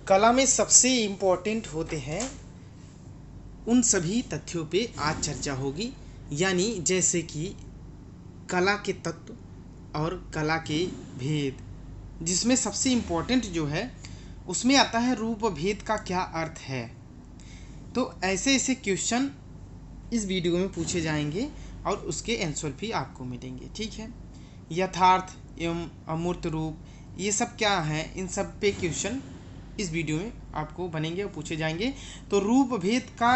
कला में सबसे इम्पोर्टेंट होते हैं उन सभी तथ्यों पे आज चर्चा होगी। यानी जैसे कि कला के तत्व और कला के भेद, जिसमें सबसे इम्पोर्टेंट जो है उसमें आता है रूप भेद का क्या अर्थ है। तो ऐसे ऐसे क्वेश्चन इस वीडियो में पूछे जाएंगे और उसके आंसर भी आपको मिलेंगे। ठीक है, यथार्थ एवं अमूर्त रूप, ये सब क्या है, इन सब पे क्वेश्चन इस वीडियो में आपको बनेंगे और पूछे जाएंगे। तो रूप भेद का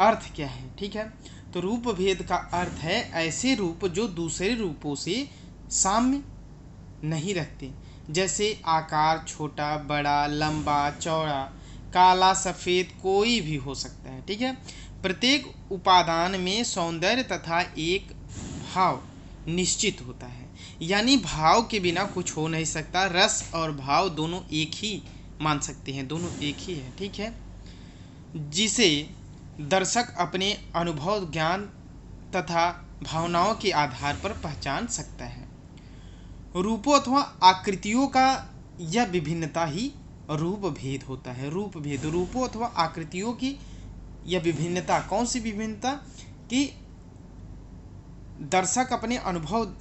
अर्थ क्या है? ठीक है, तो रूप भेद का अर्थ है ऐसे रूप जो दूसरे रूपों से साम्य नहीं रखते, जैसे आकार छोटा बड़ा लंबा चौड़ा काला सफ़ेद कोई भी हो सकता है। ठीक है, प्रत्येक उपादान में सौंदर्य तथा एक भाव निश्चित होता है, यानी भाव के बिना कुछ हो नहीं सकता। रस और भाव दोनों एक ही मान सकते हैं, दोनों एक ही है। ठीक है, जिसे दर्शक अपने अनुभव ज्ञान तथा भावनाओं के आधार पर पहचान सकता है। रूपों अथवा आकृतियों का यह विभिन्नता ही रूप भेद होता है। रूप भेद, रूपों अथवा आकृतियों की यह विभिन्नता, कौन सी विभिन्नता? कि दर्शक अपने अनुभव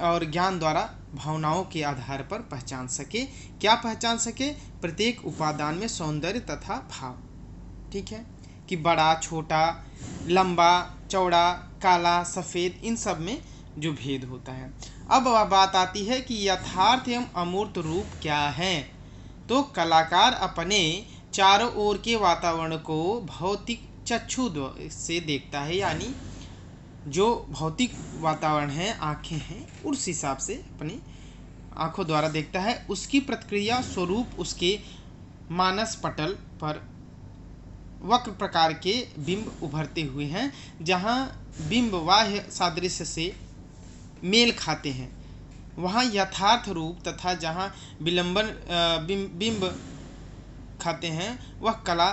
और ज्ञान द्वारा भावनाओं के आधार पर पहचान सके। क्या पहचान सके? प्रत्येक उपादान में सौंदर्य तथा भाव। ठीक है, कि बड़ा छोटा लंबा चौड़ा काला सफ़ेद, इन सब में जो भेद होता है। अब बात आती है कि यथार्थ एवं अमूर्त रूप क्या है। तो कलाकार अपने चारों ओर के वातावरण को भौतिक चक्षु से देखता है, यानी जो भौतिक वातावरण है, आँखें हैं, उस हिसाब से अपनी आँखों द्वारा देखता है। उसकी प्रतिक्रिया स्वरूप उसके मानस पटल पर वक्र प्रकार के बिंब उभरते हुए हैं। जहाँ बिंब बाह्य सादृश्य से मेल खाते हैं वहाँ यथार्थ रूप, तथा जहाँ बिंब खाते हैं वह कला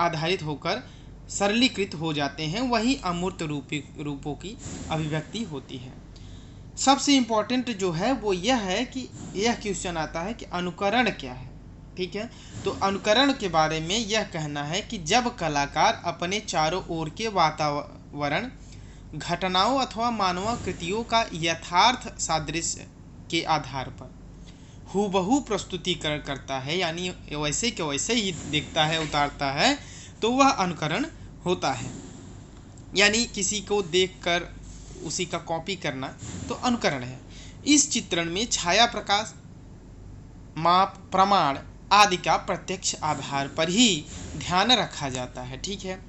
आधारित होकर सरलीकृत हो जाते हैं, वही अमूर्त रूपों की अभिव्यक्ति होती है। सबसे इम्पोर्टेंट जो है वो यह है कि यह क्वेश्चन आता है कि अनुकरण क्या है। ठीक है, तो अनुकरण के बारे में यह कहना है कि जब कलाकार अपने चारों ओर के वातावरण घटनाओं अथवा मानव कृतियों का यथार्थ सादृश्य के आधार पर हूबहू प्रस्तुतिकरण करता है, यानी वैसे के वैसे ही देखता है, उतारता है, तो वह अनुकरण होता है। यानी किसी को देखकर उसी का कॉपी करना तो अनुकरण है। इस चित्रण में छाया प्रकाश माप प्रमाण आदि का प्रत्यक्ष आधार पर ही ध्यान रखा जाता है। ठीक है,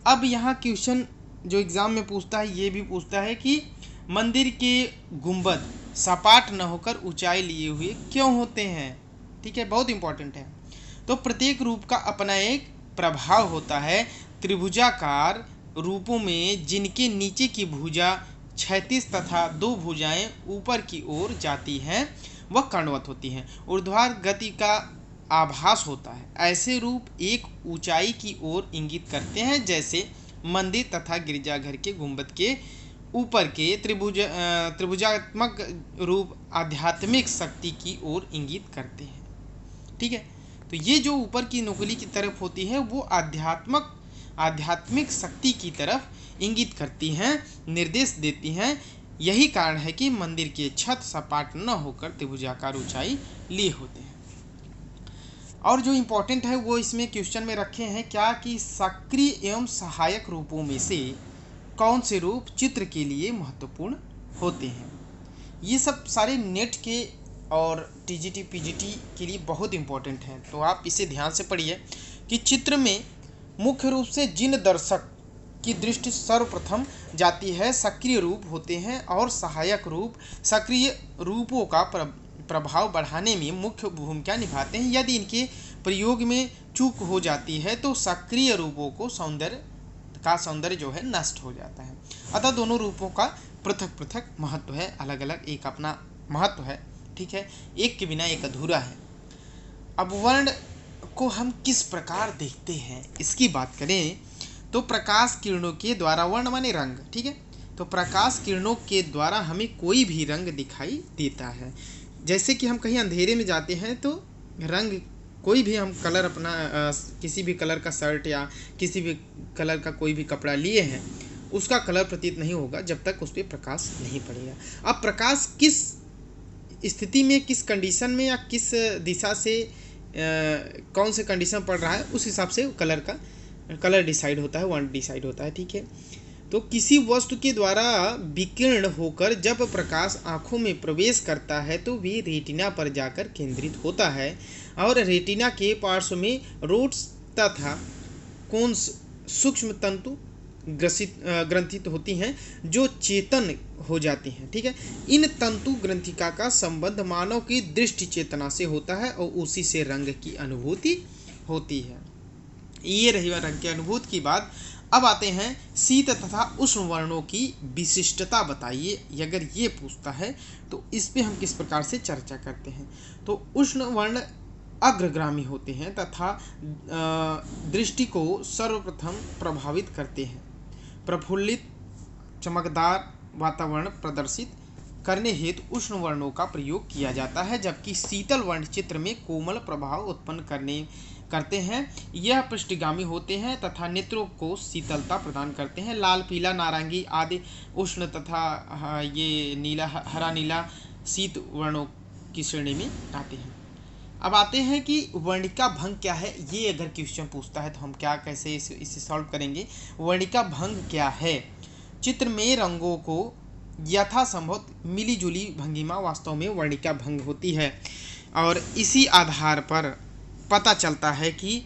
अब यहाँ क्वेश्चन जो एग्जाम में पूछता है ये भी पूछता है कि मंदिर के गुंबद सपाट न होकर ऊंचाई लिए हुए क्यों होते हैं। ठीक है, बहुत इंपॉर्टेंट है। तो प्रत्येक रूप का अपना एक प्रभाव होता है। त्रिभुजाकार रूपों में जिनके नीचे की भुजा क्षैतिज तथा दो भुजाएं ऊपर की ओर जाती हैं वह कर्णवत होती हैं, ऊर्ध्वाधर गति का आभास होता है। ऐसे रूप एक ऊंचाई की ओर इंगित करते हैं, जैसे मंदिर तथा गिरजाघर के गुंबद के ऊपर के त्रिभुजात्मक रूप आध्यात्मिक शक्ति की ओर इंगित करते हैं। ठीक है, तो ये जो ऊपर की नुकीली की तरफ होती है वो आध्यात्मिक शक्ति की तरफ इंगित करती हैं, निर्देश देती हैं। यही कारण है कि मंदिर के छत सपाट न होकर त्रिभुजाकार ऊंचाई लिए होते हैं। और जो इम्पोर्टेंट है वो इसमें क्वेश्चन में रखे हैं क्या, कि सक्रिय एवं सहायक रूपों में से कौन से रूप चित्र के लिए महत्वपूर्ण होते हैं। ये सब सारे नेट के और टीजीटी पीजीटी के लिए बहुत इम्पोर्टेंट हैं, तो आप इसे ध्यान से पढ़िए कि चित्र में मुख्य रूप से जिन दर्शक की दृष्टि सर्वप्रथम जाती है सक्रिय रूप होते हैं, और सहायक रूप सक्रिय रूपों का प्रभाव बढ़ाने में मुख्य भूमिका निभाते हैं। यदि इनके प्रयोग में चूक हो जाती है तो सक्रिय रूपों को सौंदर्य जो है नष्ट हो जाता है। अतः दोनों रूपों का पृथक पृथक महत्व है, अलग अलग एक अपना महत्व है। ठीक है, एक के बिना एक अधूरा है। अब वर्ण को हम किस प्रकार देखते हैं इसकी बात करें तो प्रकाश किरणों के द्वारा, वर्ण माने रंग। ठीक है, तो प्रकाश किरणों के द्वारा हमें कोई भी रंग दिखाई देता है। जैसे कि हम कहीं अंधेरे में जाते हैं तो रंग कोई भी हम कलर अपना किसी भी कलर का शर्ट या किसी भी कलर का कोई भी कपड़ा लिए हैं, उसका कलर प्रतीत नहीं होगा जब तक उस पर प्रकाश नहीं पड़ेगा। अब प्रकाश किस स्थिति में, किस कंडीशन में या किस दिशा से कौन से कंडीशन पड़ रहा है, उस हिसाब से कलर डिसाइड होता है, वर्ण डिसाइड होता है। ठीक है, तो किसी वस्तु के द्वारा विकीर्ण होकर जब प्रकाश आंखों में प्रवेश करता है तो भी रेटिना पर जाकर केंद्रित होता है और रेटिना के पार्श्व में रोड्स तथा कोन्स सूक्ष्म तंतु ग्रंथित होती हैं जो चेतन हो जाती हैं। ठीक है, इन तंतु ग्रंथिका का संबंध मानव की दृष्टि चेतना से होता है और उसी से रंग की अनुभूति होती है। ये रही रंग की अनुभूति की बात। अब आते हैं शीत तथा उष्ण वर्णों की विशिष्टता बताइए, अगर ये पूछता है तो इस पे हम किस प्रकार से चर्चा करते हैं। तो उष्ण वर्ण अग्रगामी होते हैं तथा दृष्टि को सर्वप्रथम प्रभावित करते हैं। प्रफुल्लित चमकदार वातावरण प्रदर्शित करने हेतु उष्ण वर्णों का प्रयोग किया जाता है, जबकि शीतल वर्ण चित्र में कोमल प्रभाव उत्पन्न करते हैं। यह पृष्ठगामी होते हैं तथा नेत्रों को शीतलता प्रदान करते हैं। लाल, पीला, नारंगी आदि उष्ण तथा ये नीला, हरा नीला शीत वर्णों की श्रेणी में आते हैं। अब आते हैं कि वर्णिका भंग क्या है। ये अगर क्वेश्चन पूछता है तो हम कैसे इसे सॉल्व करेंगे। वर्णिका भंग क्या है? चित्र में रंगों को यथासंभव मिलीजुली भंगिमा वास्तव में वर्णिका भंग होती है और इसी आधार पर पता चलता है कि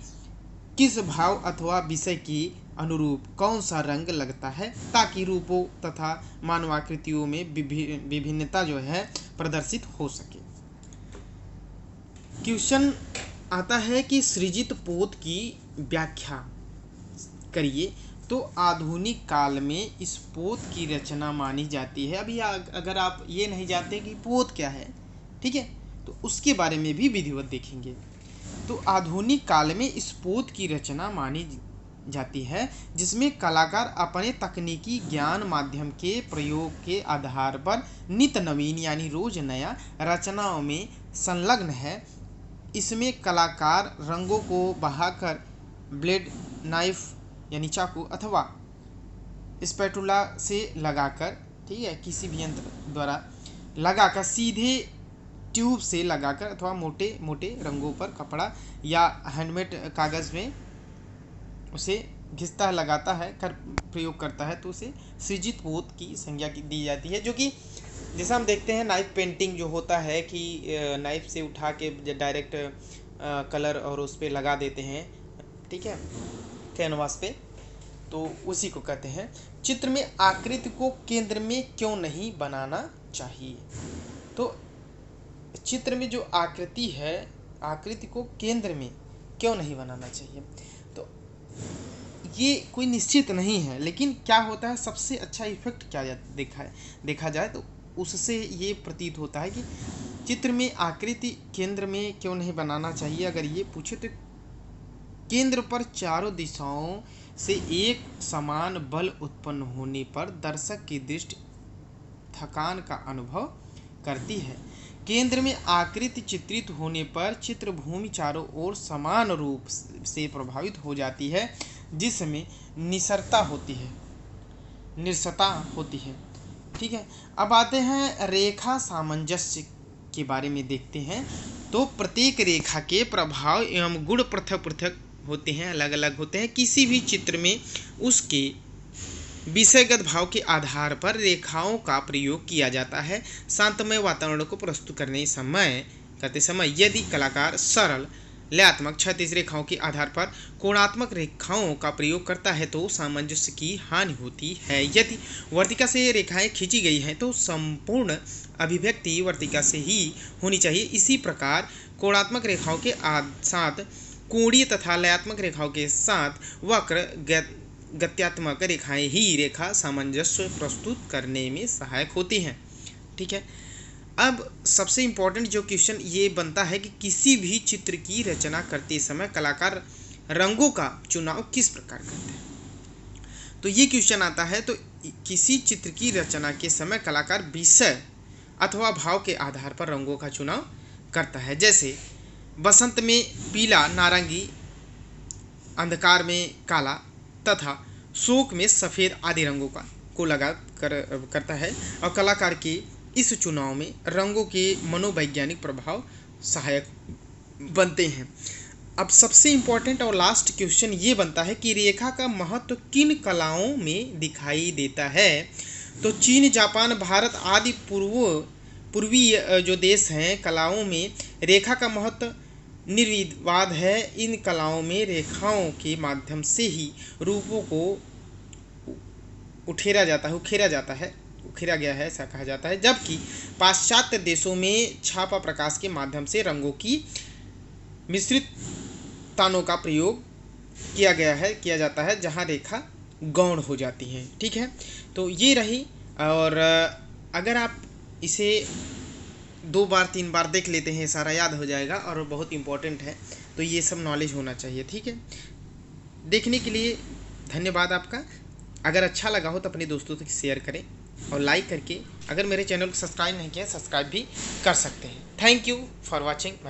किस भाव अथवा विषय की अनुरूप कौन सा रंग लगता है, ताकि रूपों तथा मानवाकृतियों में विभिन्नता जो है प्रदर्शित हो सके। क्वेश्चन आता है कि सृजित पोत की व्याख्या करिए। तो आधुनिक काल में इस पोत की रचना मानी जाती है। अभी अगर आप ये नहीं जानते कि पोत क्या है, ठीक है, तो उसके बारे में भी विधिवत देखेंगे। तो आधुनिक काल में इस पोत की रचना मानी जाती है जिसमें कलाकार अपने तकनीकी ज्ञान माध्यम के प्रयोग के आधार पर नित नवीन यानी रोज नया रचनाओं में संलग्न है। इसमें कलाकार रंगों को बहाकर ब्लेड, नाइफ यानी चाकू अथवा स्पैटुला से लगाकर, ठीक है, किसी भी यंत्र द्वारा लगाकर सीधे ट्यूब से लगाकर अथवा मोटे मोटे रंगों पर कपड़ा या हैंडमेड कागज़ में उसे घिसता है, लगाता है, कर प्रयोग करता है, तो उसे सृजित पोत की संज्ञा दी जाती है। जो कि जैसा हम देखते हैं नाइफ पेंटिंग जो होता है कि नाइफ से उठा के डायरेक्ट कलर और उस पर लगा देते हैं, ठीक है, कैनवास पे, तो उसी को कहते हैं। चित्र में आकृति को केंद्र में क्यों नहीं बनाना चाहिए? तो चित्र में जो आकृति है, आकृति को केंद्र में क्यों नहीं बनाना चाहिए? तो ये कोई निश्चित नहीं है, लेकिन क्या होता है, सबसे अच्छा इफेक्ट क्या देखा जाए तो उससे ये प्रतीत होता है कि चित्र में आकृति केंद्र में क्यों नहीं बनाना चाहिए। अगर ये पूछे तो केंद्र पर चारों दिशाओं से एक समान बल उत्पन्न होने पर दर्शक की दृष्टि थकान का अनुभव करती है। केंद्र में आकृति चित्रित होने पर चित्रभूमि चारों ओर समान रूप से प्रभावित हो जाती है, जिसमें निरसता होती है। ठीक है, अब आते हैं रेखा सामंजस्य के बारे में देखते हैं। तो प्रत्येक रेखा के प्रभाव एवं गुण पृथक पृथक होते हैं, अलग अलग होते हैं। किसी भी चित्र में उसके विषयगत भाव के आधार पर रेखाओं का प्रयोग किया जाता है। शांतमय वातावरण को प्रस्तुत करते समय यदि कलाकार सरल लयात्मक क्षैतिज रेखाओं के आधार पर कोणात्मक रेखाओं का प्रयोग करता है तो सामंजस्य की हानि होती है। यदि वर्तिका से रेखाएं खींची गई हैं तो संपूर्ण अभिव्यक्ति वर्तिका से ही होनी चाहिए। इसी प्रकार कोणात्मक रेखाओं के साथ कोणीय तथा लयात्मक रेखाओं के साथ वक्र गत्यात्मक रेखाएं ही रेखा सामंजस्य प्रस्तुत करने में सहायक होती हैं। ठीक है, अब सबसे इम्पोर्टेंट जो क्वेश्चन ये बनता है कि किसी भी चित्र की रचना करते समय कलाकार रंगों का चुनाव किस प्रकार करते हैं। तो ये क्वेश्चन आता है, तो किसी चित्र की रचना के समय कलाकार विषय अथवा भाव के आधार पर रंगों का चुनाव करता है। जैसे बसंत में पीला, नारंगी, अंधकार में काला तथा शोक में सफ़ेद आदि रंगों को लगा करता है। और कलाकार के इस चुनाव में रंगों के मनोवैज्ञानिक प्रभाव सहायक बनते हैं। अब सबसे इम्पोर्टेंट और लास्ट क्वेश्चन ये बनता है कि रेखा का महत्व किन कलाओं में दिखाई देता है। तो चीन, जापान, भारत आदि पूर्वी जो देश हैं कलाओं में रेखा का महत्व निर्विवाद है। इन कलाओं में रेखाओं के माध्यम से ही रूपों को उखेरा गया है, ऐसा कहा जाता है। जबकि पाश्चात्य देशों में छापा प्रकाश के माध्यम से रंगों की मिश्रित तानों का प्रयोग किया जाता है, जहां रेखा गौण हो जाती है। ठीक है, तो ये रही। और अगर आप इसे 2 बार 3 बार देख लेते हैं, सारा याद हो जाएगा और बहुत इम्पोर्टेंट है, तो ये सब नॉलेज होना चाहिए। ठीक है, देखने के लिए धन्यवाद आपका। अगर अच्छा लगा हो तो अपने दोस्तों तक शेयर करें और लाइक करके, अगर मेरे चैनल को सब्सक्राइब नहीं किया, सब्सक्राइब भी कर सकते हैं। Thank you for watching.